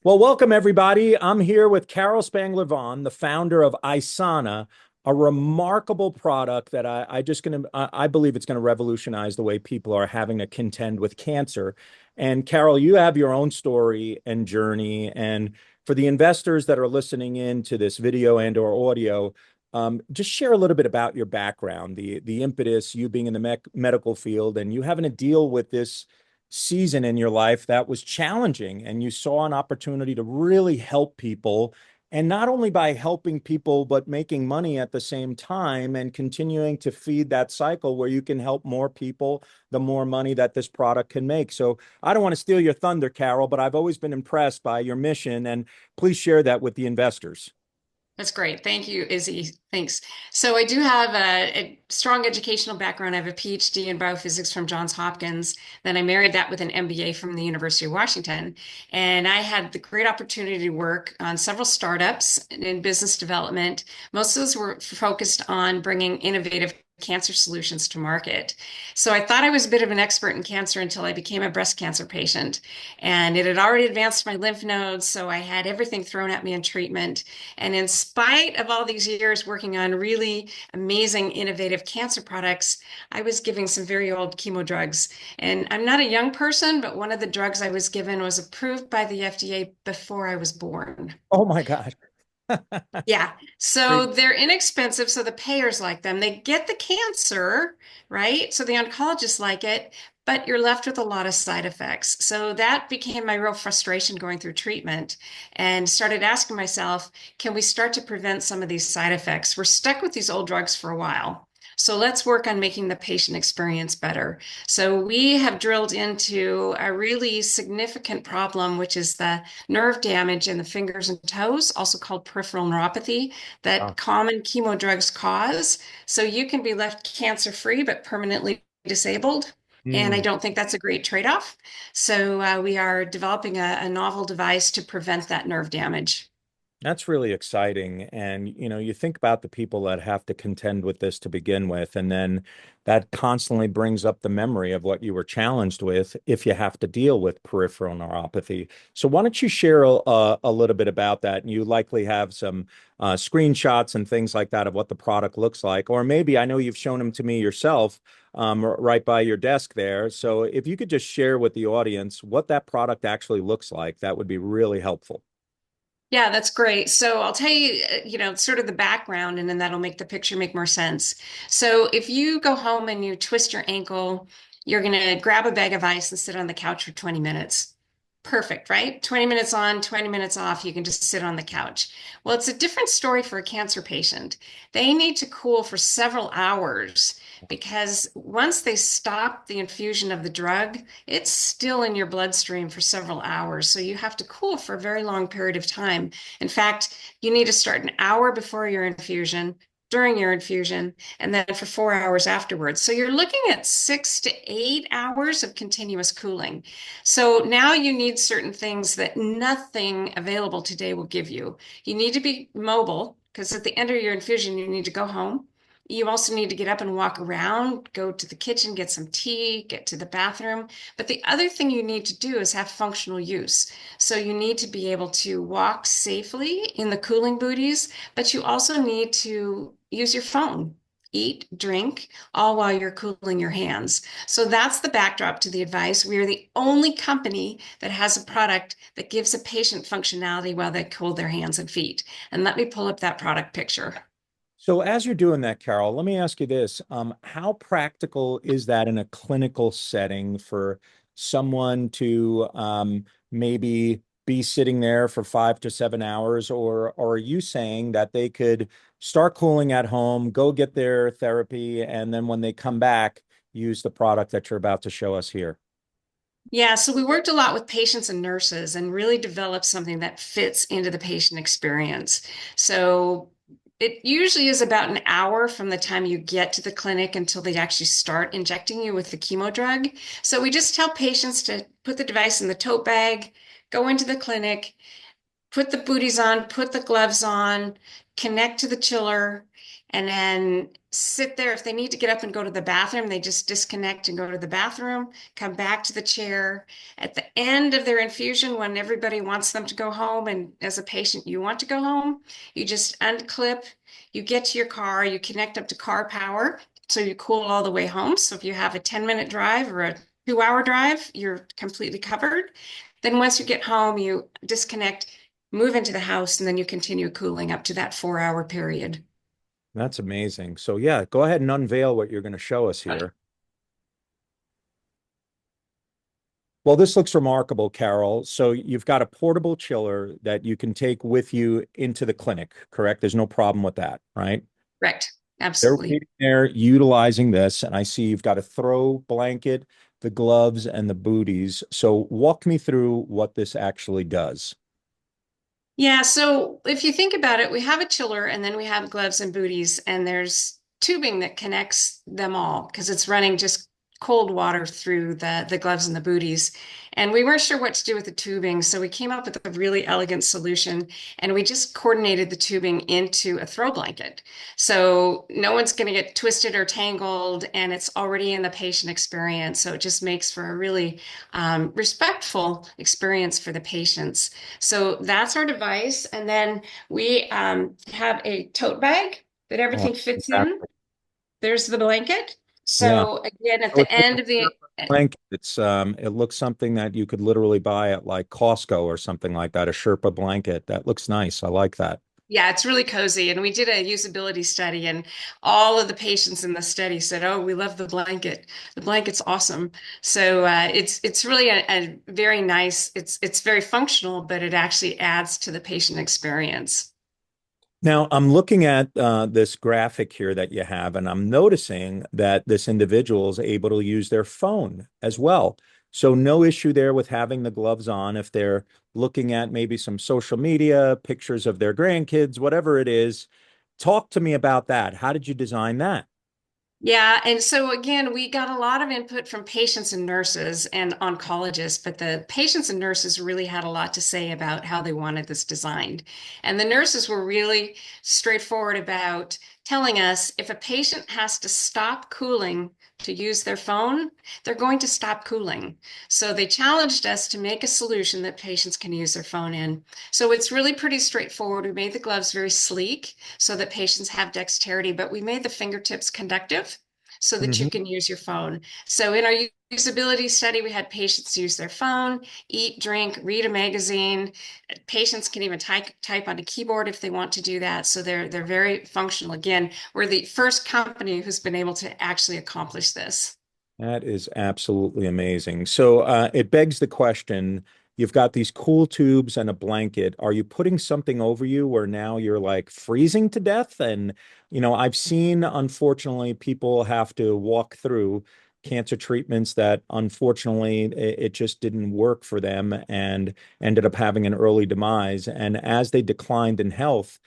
Well, welcome everybody. I'm here with Carol Spangler-Vaughn, the founder of Eisana, a remarkable product that I believe it's going to revolutionize the way people are having to contend with cancer. And Carol, you have your own story and journey. And for the investors that are listening in to this video and or audio, just share a little bit about your background, the impetus, you being in the medical field, and you having to deal with this season in your life that was challenging, and you saw an opportunity to really help people, and not only by helping people but making money at the same time and continuing to feed that cycle where you can help more people the more money that this product can make. So I don't want to steal your thunder, Carol, but I've always been impressed by your mission, and please share that with the investors. That's great. Thank you, Izzy. Thanks. So I do have a strong educational background. I have a PhD in biophysics from Johns Hopkins. Then I married that with an MBA from the University of Washington. And I had the great opportunity to work on several startups in business development. Most of those were focused on bringing innovative cancer solutions to market. So I thought I was a bit of an expert in cancer until I became a breast cancer patient. And it had already advanced my lymph nodes, so I had everything thrown at me in treatment. And in spite of all these years working on really amazing, innovative cancer products, I was giving some very old chemo drugs. And I'm not a young person, but one of the drugs I was given was approved by the FDA before I was born. Oh my God. Yeah. So they're inexpensive. So the payers like them. They get the cancer, right? So the oncologists like it, but you're left with a lot of side effects. So that became my real frustration going through treatment and started asking myself, can we start to prevent some of these side effects? We're stuck with these old drugs for a while. So let's work on making the patient experience better. So we have drilled into a really significant problem, which is the nerve damage in the fingers and toes, also called peripheral neuropathy, that Wow. common chemo drugs cause. So you can be left cancer-free but permanently disabled. And I Mm. don't think that's a great trade-off. So we are developing a novel device to prevent that nerve damage. That's really exciting. And, you think about the people that have to contend with this to begin with, and then that constantly brings up the memory of what you were challenged with if you have to deal with peripheral neuropathy. So why don't you share a little bit about that? And you likely have some screenshots and things like that of what the product looks like. Or maybe I know you've shown them to me yourself, right by your desk there. So if you could just share with the audience what that product actually looks like, that would be really helpful. Yeah, that's great. So I'll tell you, sort of the background, and then that'll make the picture make more sense. So if you go home and you twist your ankle, you're going to grab a bag of ice and sit on the couch for 20 minutes. Perfect, right? 20 minutes on, 20 minutes off. You can just sit on the couch. Well, it's a different story for a cancer patient. They need to cool for several hours because once they stop the infusion of the drug, it's still in your bloodstream for several hours. So you have to cool for a very long period of time. In fact, you need to start an hour before your infusion, during your infusion, and then for 4 hours afterwards. So you're looking at 6 to 8 hours of continuous cooling. So now you need certain things that nothing available today will give you. You need to be mobile because at the end of your infusion, you need to go home. You also need to get up and walk around, go to the kitchen, get some tea, get to the bathroom. But the other thing you need to do is have functional use. So you need to be able to walk safely in the cooling booties, but you also need to use your phone, eat, drink, all while you're cooling your hands. So that's the backdrop to the advice. We are the only company that has a product that gives a patient functionality while they cool their hands and feet. And let me pull up that product picture. So as you're doing that, Carol, let me ask you this. How practical is that in a clinical setting for someone to maybe be sitting there for 5 to 7 hours, or are you saying that they could start cooling at home, go get their therapy, and then when they come back, use the product that you're about to show us here? Yeah, so we worked a lot with patients and nurses and really developed something that fits into the patient experience. So it usually is about an hour from the time you get to the clinic until they actually start injecting you with the chemo drug. So we just tell patients to put the device in the tote bag, go into the clinic, put the booties on, put the gloves on, connect to the chiller, and then sit there. If they need to get up and go to the bathroom, they just disconnect and go to the bathroom, come back to the chair. At the end of their infusion, when everybody wants them to go home, and as a patient, you want to go home, you just unclip, you get to your car, you connect up to car power, so you cool all the way home. So if you have a 10-minute drive or a 2-hour drive, you're completely covered. Then once you get home, you disconnect, move into the house, and then you continue cooling up to that 4-hour period. That's amazing. So yeah, go ahead and unveil what you're going to show us Okay. here. Well, this looks remarkable, Carol. So you've got a portable chiller that you can take with you into the clinic, correct? There's no problem with that, right? Correct. They're Absolutely. waiting there utilizing this, and I see you've got a throw blanket, the gloves, and the booties. So walk me through what this actually does. Yeah, so if you think about it, we have a chiller and then we have gloves and booties, and there's tubing that connects them all because it's running just cold water through the gloves and the booties. And we weren't sure what to do with the tubing, so we came up with a really elegant solution, and we just coordinated the tubing into a throw blanket. So no one's going to get twisted or tangled, and it's already in the patient experience. So it just makes for a really respectful experience for the patients. So that's our device. And then we have a tote bag that Oh, everything fits in. exactly. There's the blanket. Yeah. So again, at So the it's like end of a the, Sherpa blanket. It looks something that you could literally buy at like Costco or something like that, a Sherpa blanket. That looks nice. I like that. yeah, it's really cozy. And we did a usability study, and all of the patients in the study said, "Oh, we love the blanket. The blanket's awesome." So it's really a very nice. It's very functional, but it actually adds to the patient experience. Now, I'm looking at this graphic here that you have, and I'm noticing that this individual is able to use their phone as well. So, no issue there with having the gloves on if they're looking at maybe some social media, pictures of their grandkids, whatever it is. Talk to me about that. How did you design that? Yeah, and so again, we got a lot of input from patients and nurses and oncologists, but the patients and nurses really had a lot to say about how they wanted this designed. And the nurses were really straightforward about telling us if a patient has to stop cooling to use their phone, they're going to stop cooling. So they challenged us to make a solution that patients can use their phone in. So it's really pretty straightforward. We made the gloves very sleek so that patients have dexterity, but we made the fingertips conductive so that you Mhm. can use your phone. So in our usability study, we had patients use their phone, eat, drink, read a magazine. Patients can even type on a keyboard if they want to do that. So they're very functional. Again, we're the first company who's been able to actually accomplish this. That is absolutely amazing. So it begs the question, you've got these cool tubes and a blanket. Are you putting something over you where now you're like freezing to death? And, I've seen, unfortunately, people have to walk through cancer treatments that unfortunately it just didn't work for them and ended up having an early demise. And as they declined in health,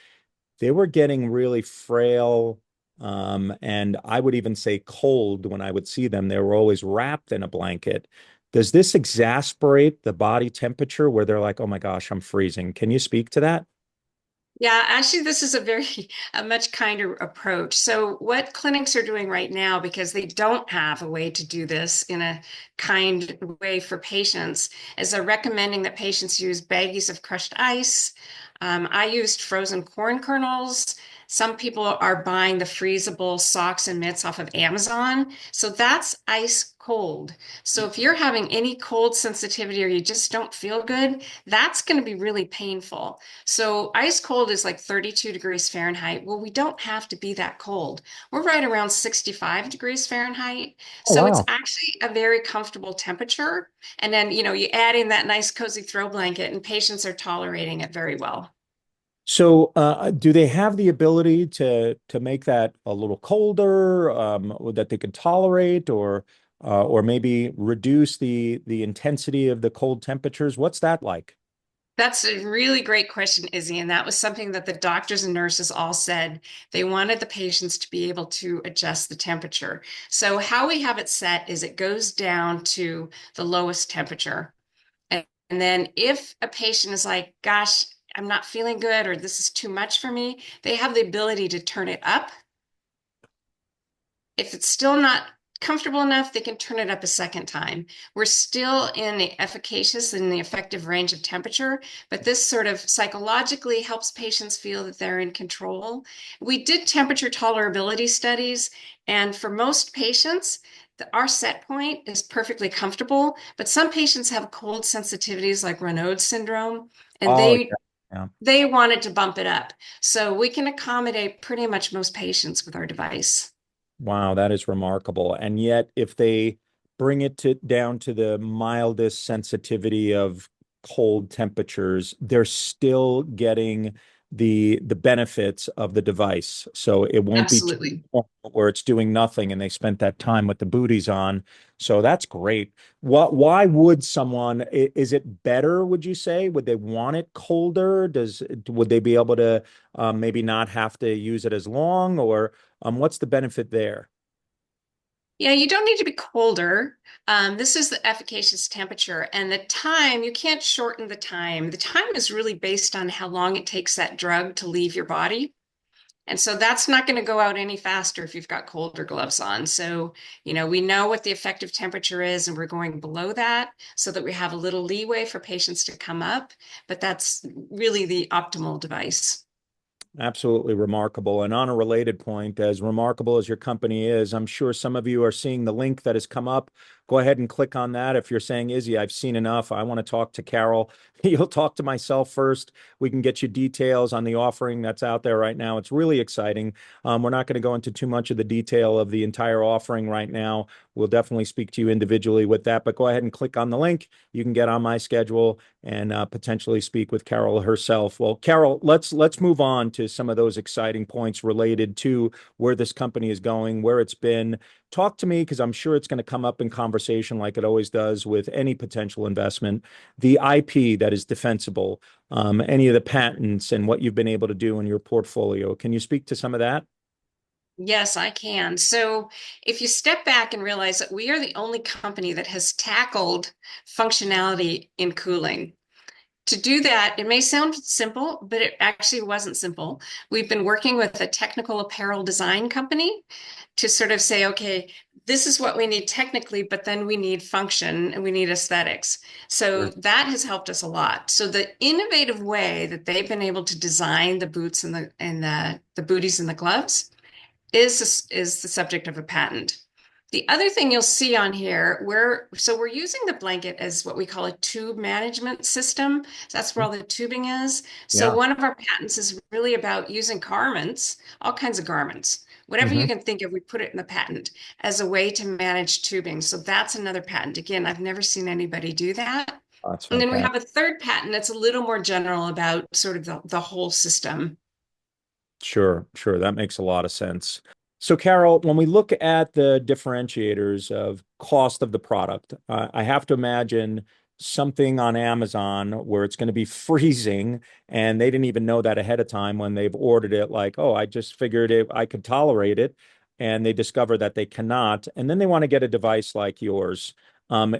they were getting really frail, and I would even say cold when I would see them. They were always wrapped in a blanket. Does this exasperate the body temperature where they're like, oh my gosh, I'm freezing? Can you speak to that? Yeah, actually, this is a much kinder approach. So, what clinics are doing right now, because they don't have a way to do this in a kind way for patients, is they're recommending that patients use baggies of crushed ice. I used frozen corn kernels. Some people are buying the freezable socks and mitts off of Amazon. So that's ice cold. So if you're having any cold sensitivity or you just don't feel good, that's going to be really painful. So ice cold is like 32 degrees Fahrenheit. Well, we don't have to be that cold. We're right around 65 degrees Fahrenheit. Oh, So it's wow. actually a very comfortable temperature. And then, you add in that nice cozy throw blanket, and patients are tolerating it very well. So, do they have the ability to make that a little colder, that they could tolerate, or maybe reduce the intensity of the cold temperatures? What's that like? That's a really great question, Izzy. And that was something that the doctors and nurses all said. They wanted the patients to be able to adjust the temperature. So, how we have it set is it goes down to the lowest temperature. And then, if a patient is like, gosh, I'm not feeling good, or this is too much for me, they have the ability to turn it up. If it's still not comfortable enough, they can turn it up a second time. We're still in the efficacious and the effective range of temperature, but this sort of psychologically helps patients feel that they're in control. We did temperature tolerability studies, and for most patients, our set point is perfectly comfortable, but some patients have cold sensitivities like Raynaud's syndrome, and Oh, yeah. they Yeah. they wanted to bump it up. So we can accommodate pretty much most patients with our device. Wow, that is remarkable. And yet, if they bring it to down to the mildest sensitivity of cold temperatures, they're still getting the benefits of the device. So it won't be to the Absolutely. point where it's doing nothing and they spent that time with the booties on. So that's great. Why would someone, is it better, would you say? Would they want it colder? Would they be able to maybe not have to use it as long, or what's the benefit there? Yeah, you don't need to be colder. This is the efficacious temperature, and the time, you can't shorten the time. The time is really based on how long it takes that drug to leave your body. And so that's not going to go out any faster if you've got colder gloves on. So, we know what the effective temperature is, and we're going below that so that we have a little leeway for patients to come up. But that's really the optimal device. Absolutely remarkable. And on a related point, as remarkable as your company is, I'm sure some of you are seeing the link that has come up. Go ahead and click on that. If you're saying, Izzy, I've seen enough, I want to talk to Carol, you'll talk to myself first. We can get you details on the offering that's out there right now. It's really exciting. We're not going to go into too much of the detail of the entire offering right now. We'll definitely speak to you individually with that, but go ahead and click on the link. You can get on my schedule and potentially speak with Carol herself. Well, Carol, let's move on to some of those exciting points related to where this company is going, where it's been. Talk to me, because I'm sure it's going to come up in conversation like it always does with any potential investment. The IP that is defensible, any of the patents, and what you've been able to do in your portfolio. Can you speak to some of that? Yes, I can. So if you step back and realize that we are the only company that has tackled functionality in cooling. To do that, it may sound simple, but it actually wasn't simple. We've been working with a technical apparel design company to sort of say, okay, this is what we need technically, but then we need function and we need aesthetics. So Sure. that has helped us a lot. So the innovative way that they've been able to design the boots and the booties and the gloves is the subject of a patent. The other thing you'll see on here, we're using the blanket as what we call a tube management system. So that's where all the tubing is. So Yeah. one of our patents is really about using garments, all kinds of garments. Whatever you Hmm. can think of, we put it in the patent as a way to manage tubing. So that's another patent. Again, I've never seen anybody do that. That's And then we fantastic. have a third patent that's a little more general about sort of the whole system. Sure, sure. That makes a lot of sense. So, Carol, when we look at the differentiators of cost of the product, I have to imagine something on Amazon where it's going to be freezing and they didn't even know that ahead of time when they've ordered it, like, oh, I just figured I could tolerate it. And they discover that they cannot. And then they want to get a device like yours.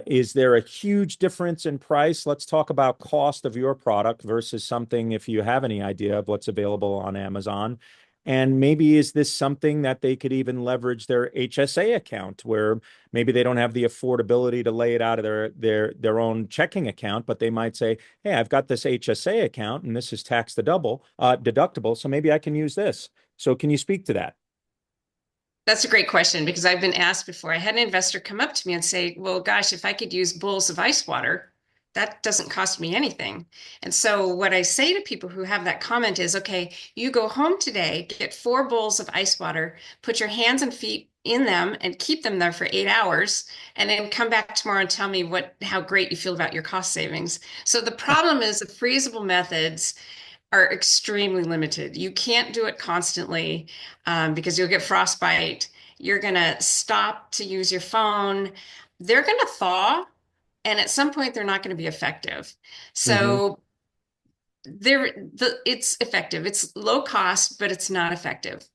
Is there a huge difference in price? Let's talk about cost of your product versus something, if you have any idea of what's available on Amazon. And maybe is this something that they could even leverage their HSA account, where maybe they don't have the affordability to lay it out of their own checking account, but they might say, "Hey, I've got this HSA account, and this is deductible, so maybe I can use this." So, can you speak to that? That's a great question because I've been asked before. I had an investor come up to me and say, well, gosh, if I could use bowls of ice water, that doesn't cost me anything. And so what I say to people who have that comment is, okay, you go home today, get 4 bowls of ice water, put your hands and feet in them and keep them there for 8 hours, and then come back tomorrow and tell me how great you feel about your cost savings. So the problem is the freezable methods are extremely limited. You can't do it constantly because you'll get frostbite. You're going to stop to use your phone. They're going to thaw, and at some point, they're not going to be effective. Hmm. So it's effective. It's low cost, but it's not effective.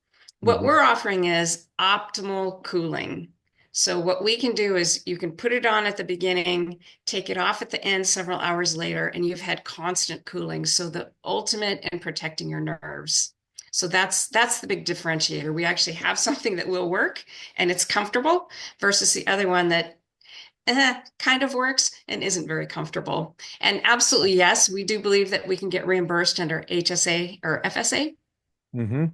What Hmm. we're offering is optimal cooling. So what we can do is you can put it on at the beginning, take it off at the end several hours later, and you've had constant cooling. So the ultimate in protecting your nerves. So that's the big differentiator. We actually have something that will work and it's comfortable versus the other one that kind of works and isn't very comfortable. And absolutely, yes, we do believe that we can get reimbursed under HSA or FSA. Hmm.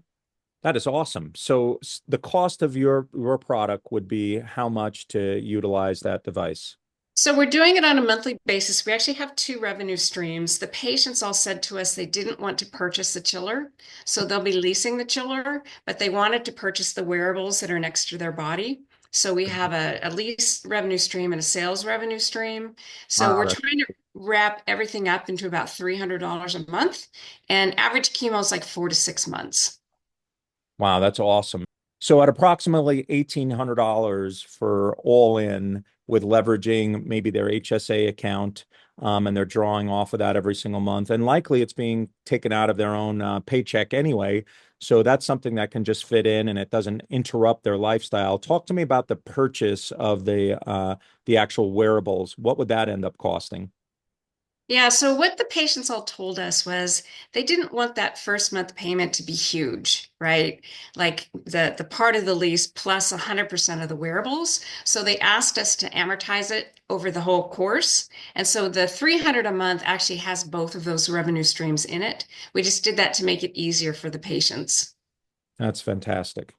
That is awesome. So the cost of your product would be how much to utilize that device? So we're doing it on a monthly basis. We actually have two revenue streams. The patients all said to us they didn't want to purchase the chiller, so they'll be leasing the chiller, but they wanted to purchase the wearables that are next to their body. So we have a lease revenue stream and a sales revenue stream. So Wow, we're trying to wrap everything up into about $300 a month, and average chemo is like 4 to 6 months. wow, that's awesome. So at approximately $1,800 for all in with leveraging maybe their HSA account, and they're drawing off of that every single month. And likely it's being taken out of their own paycheck anyway. So that's something that can just fit in and it doesn't interrupt their lifestyle. Talk to me about the purchase of the actual wearables. What would that end up costing? Yeah, so what the patients all told us was they didn't want that first month payment to be huge, right? Like the part of the lease plus 100% of the wearables. So they asked us to amortize it over the whole course. And so the 300 a month actually has both of those revenue streams in it. We just did that to make it easier for the patients. That's fantastic.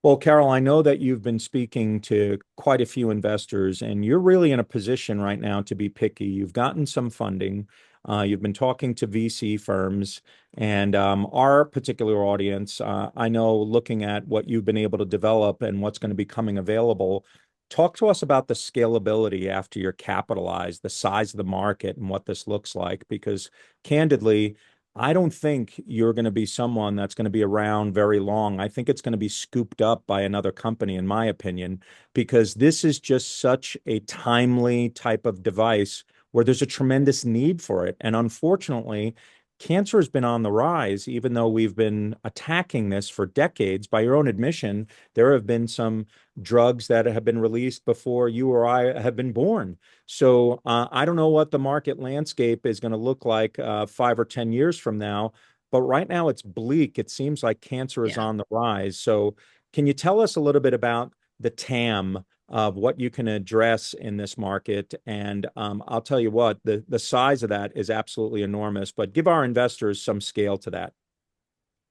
Well, Carol, I know that you've been speaking to quite a few investors, and you're really in a position right now to be picky. You've gotten some funding. You've been talking to VC firms, and our particular audience, I know looking at what you've been able to develop and what's going to be coming available, talk to us about the scalability after you're capitalized, the size of the market, and what this looks like. Because candidly, I don't think you're going to be someone that's going to be around very long. I think it's going to be scooped up by another company, in my opinion, because this is just such a timely type of device where there's a tremendous need for it. And unfortunately, cancer has been on the rise, even though we've been attacking this for decades. By your own admission, there have been some drugs that have been released before you or I have been born. So I don't know what the market landscape is going to look like 5 or 10 years from now, but right now it's bleak. It seems like cancer is Yeah. on the rise. So can you tell us a little bit about the TAM of what you can address in this market? And I'll tell you what, the size of that is absolutely enormous, but give our investors some scale to that.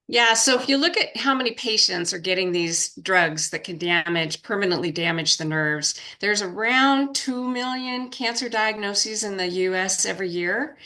Yeah, so if you look at how many patients are getting these drugs that can permanently damage the nerves, there's around 2 million cancer diagnoses in the US every year.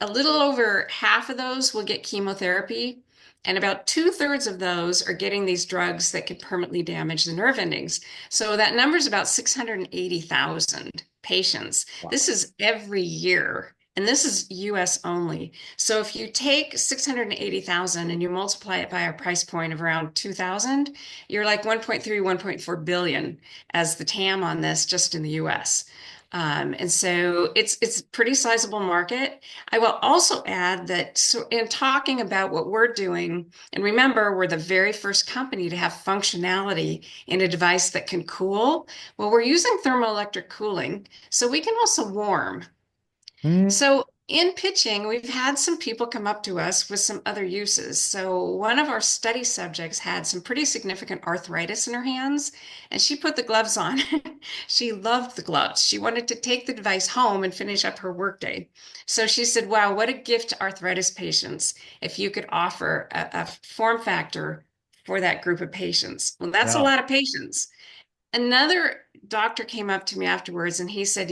A little over half of those will get chemotherapy, and about two-thirds of those are getting these drugs that could permanently damage the nerve endings. So that number is about 680,000 patients. This Wow. is every year, and this is US only. So if you take 680,000 and you multiply it by a price point of around 2,000, you're like 1.3, 1.4 billion as the TAM on this just in the US. And so it's a pretty sizable market. I will also add that so in talking about what we're doing, and remember, we're the very first company to have functionality in a device that can cool. Well, we're using thermoelectric cooling, so we can also warm. Hmm. So in pitching, we've had some people come up to us with some other uses. So one of our study subjects had some pretty significant arthritis in her hands, and she put the gloves on. She loved the gloves. She wanted to take the device home and finish up her workday. So she said, "Wow, what a gift to arthritis patients if you could offer a form factor for that group of patients." Well, that's a Yeah. lot of patients. Another doctor came up to me afterwards and he said,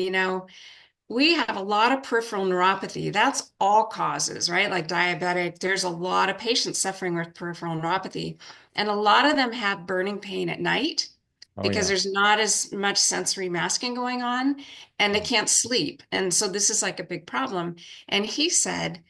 we have a lot of peripheral neuropathy. That's all causes, right? Like diabetic. There's a lot of patients suffering with peripheral neuropathy. And a lot of them have burning pain at night Oh, because yeah. there's not as much sensory masking going on and they can't sleep. And so this is like a big problem. And he said,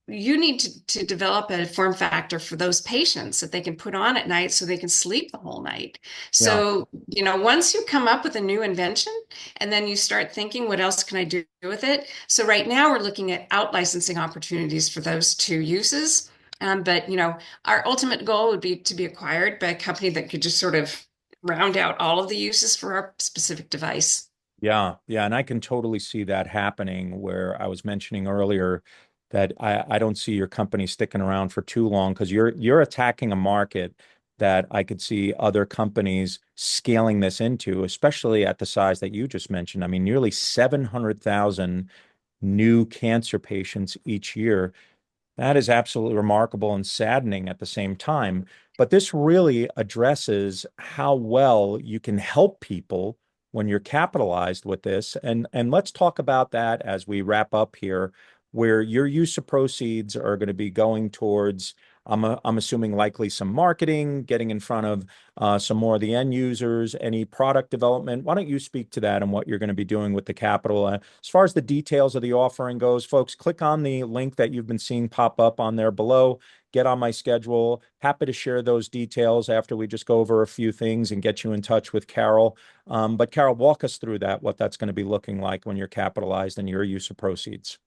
you need to develop a form factor for those patients that they can put on at night so they can sleep the whole night. Yeah. So, once you come up with a new invention and then you start thinking, what else can I do with it? So right now we're looking at out licensing opportunities for those two uses. But our ultimate goal would be to be acquired by a company that could just sort of round out all of the uses for our specific device. Yeah, yeah, and I can totally see that happening where I was mentioning earlier that I don't see your company sticking around for too long because you're attacking a market that I could see other companies scaling this into, especially at the size that you just mentioned. I mean, nearly 700,000 new cancer patients each year. That is absolutely remarkable and saddening at the same time. But this really addresses how well you can help people when you're capitalized with this. And let's talk about that as we wrap up here, where your use of proceeds are going to be going towards, I'm assuming likely some marketing, getting in front of some more of the end users, any product development. Why don't you speak to that and what you're going to be doing with the capital? As far as the details of the offering goes, folks, click on the link that you've been seeing pop up on there below. Get on my schedule. Happy to share those details after we just go over a few things and get you in touch with Carol. But Carol, walk us through that, what that's going to be looking like when you're capitalized and your use of proceeds.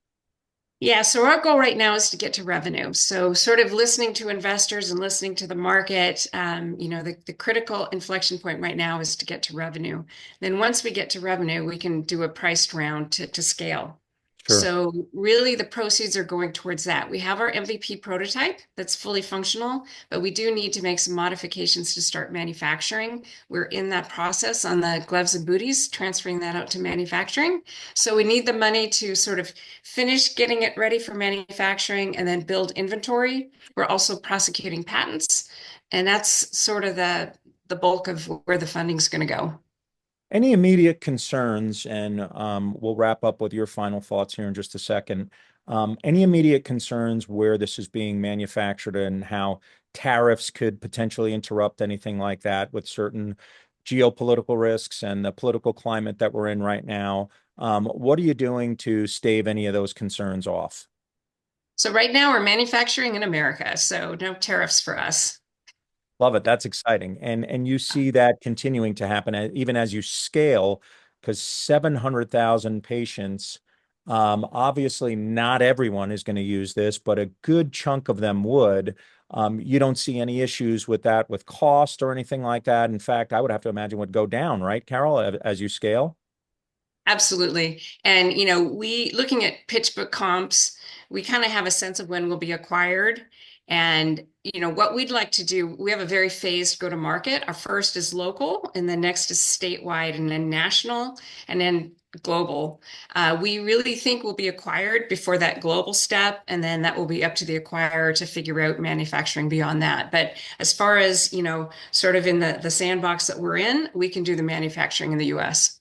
Yeah, so our goal right now is to get to revenue. So, sort of listening to investors and listening to the market, the critical inflection point right now is to get to revenue. Then, once we get to revenue, we can do a priced round to scale. Sure. So, really, the proceeds are going towards that. We have our MVP prototype that's fully functional, but we do need to make some modifications to start manufacturing. We're in that process on the gloves and booties, transferring that out to manufacturing. So, we need the money to sort of finish getting it ready for manufacturing and then build inventory. We're also prosecuting patents, and that's sort of the bulk of where the funding's going to go. Any immediate concerns, and we'll wrap up with your final thoughts here in just a second. Any immediate concerns where this is being manufactured and how tariffs could potentially interrupt anything like that with certain geopolitical risks and the political climate that we're in right now? What are you doing to stave any of those concerns off? So right now we're manufacturing in America, so no tariffs for us. Love it. That's exciting. And you see that continuing to happen even as you scale, because 700,000 patients, obviously not everyone is going to use this, but a good chunk of them would. You don't see any issues with that with cost or anything like that. In fact, I would have to imagine would go down, right, Carol, as you scale? Absolutely. And, we looking at pitch book comps, we kind of have a sense of when we'll be acquired. And, what we'd like to do, we have a very phased go to market. Our first is local, and the next is statewide, and then national, and then global. We really think we'll be acquired before that global step, and then that will be up to the acquirer to figure out manufacturing beyond that. But as far as, sort of in the sandbox that we're in, we can do the manufacturing in the US.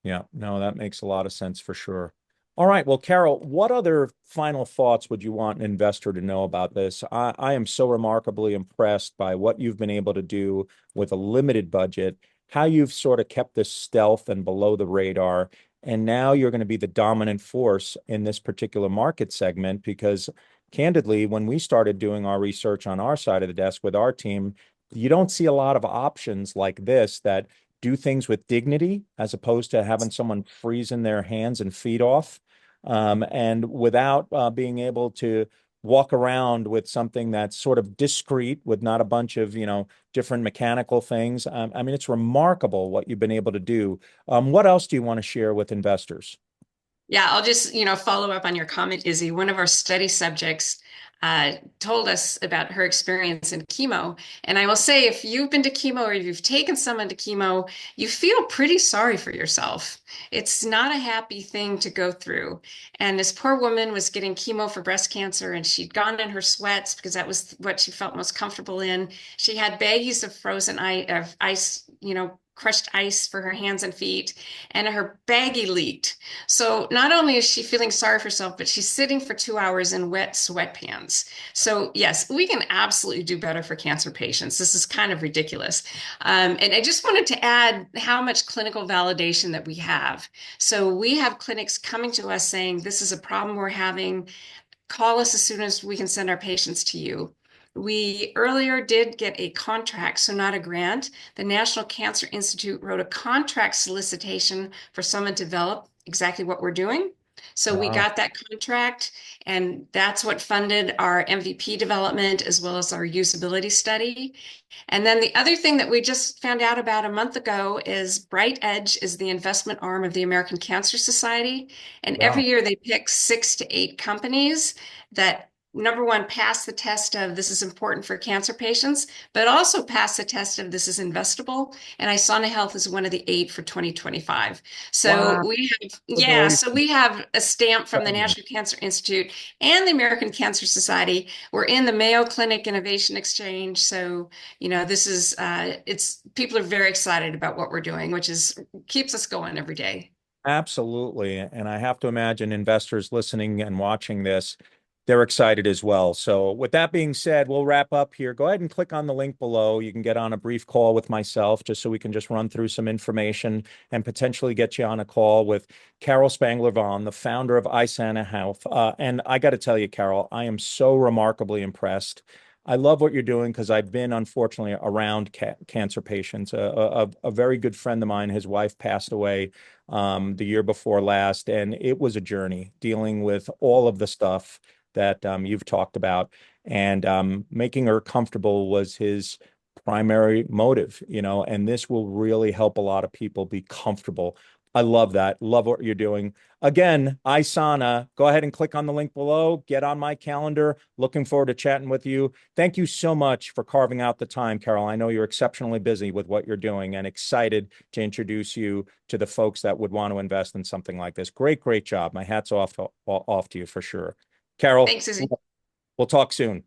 Yeah, no, that makes a lot of sense for sure. All right. Well, Carol, what other final thoughts would you want an investor to know about this? I am so remarkably impressed by what you've been able to do with a limited budget, how you've sort of kept this stealth and below the radar. And now you're going to be the dominant force in this particular market segment because, candidly, when we started doing our research on our side of the desk with our team, you don't see a lot of options like this that do things with dignity as opposed to having someone freezing their hands and feet off, and without being able to walk around with something that's sort of discreet with not a bunch of different mechanical things. I mean, it's remarkable what you've been able to do. What else do you want to share with investors? Yeah, I'll just, follow up on your comment, Izzy. One of our study subjects told us about her experience in chemo. And I will say, if you've been to chemo or if you've taken someone to chemo, you feel pretty sorry for yourself. It's not a happy thing to go through. And this poor woman was getting chemo for breast cancer, and she'd gone in her sweats because that was what she felt most comfortable in. She had baggies of frozen ice, crushed ice for her hands and feet, and her baggie leaked. So not only is she feeling sorry for herself, but she's sitting for 2 hours in wet sweatpants. So yes, we can absolutely do better for cancer patients. This is kind of ridiculous. And I just wanted to add how much clinical validation that we have. So we have clinics coming to us saying, this is a problem we're having. Call us as soon as we can send our patients to you. We earlier did get a contract, so not a grant. The National Cancer Institute wrote a contract solicitation for someone to develop exactly what we're doing. So we Wow. got that contract, and that's what funded our MVP development as well as our usability study. And then the other thing that we just found out about a month ago is Bright Edge is the investment arm of the American Cancer Society. And every Wow. year they pick 6 to 8 companies that, number one, pass the test of this is important for cancer patients, but also pass the test of this is investable. And Isana Health is one of the 8 for 2025. So Wow. we have, yeah, Congratulations. so we have a stamp from the National Cancer Institute and the American Cancer Society. We're in the Mayo Clinic Innovation Exchange. So this is it's people are very excited about what we're doing, which is keeps us going every day. Absolutely. And I have to imagine investors listening and watching this, they're excited as well. So, with that being said, we'll wrap up here. Go ahead and click on the link below. You can get on a brief call with myself just so we can just run through some information and potentially get you on a call with Carol Spangler-Vaughn, the founder of Eisana Health. And I got to tell you, Carol, I am so remarkably impressed. I love what you're doing because I've been, unfortunately, around cancer patients. A very good friend of mine, his wife passed away the year before last, and it was a journey dealing with all of the stuff that you've talked about, and making her comfortable was his primary motive, and this will really help a lot of people be comfortable. I love that. Love what you're doing. Again, Isana, go ahead and click on the link below. Get on my calendar. Looking forward to chatting with you. Thank you so much for carving out the time, Carol. I know you're exceptionally busy with what you're doing and excited to introduce you to the folks that would want to invest in something like this. Great, great job. My hat's off to you for sure. Carol, Thanks, Izzy. we'll talk soon.